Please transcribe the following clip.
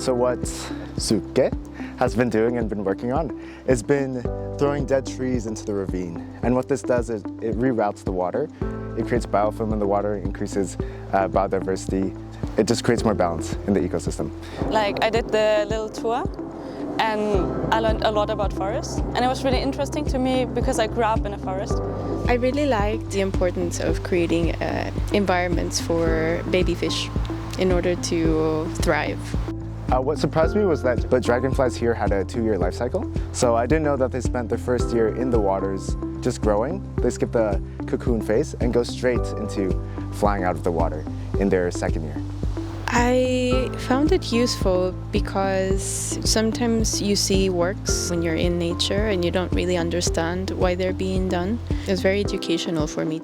So what Suke has been doing and been working on has been throwing dead trees into the ravine. And what this does is it reroutes the water. It creates biofilm in the water, increases biodiversity. It just creates more balance in the ecosystem. Like I did the little tour and I learned a lot about forests. And it was really interesting to me because I grew up in a forest. I really like the importance of creating environments for baby fish in order to thrive. What surprised me was that dragonflies here had a 2-year life cycle. So I didn't know that they spent their first year in the waters just growing. They skip the cocoon phase and go straight into flying out of the water in their second year. I found it useful because sometimes you see works when you're in nature and you don't really understand why they're being done. It was very educational for me.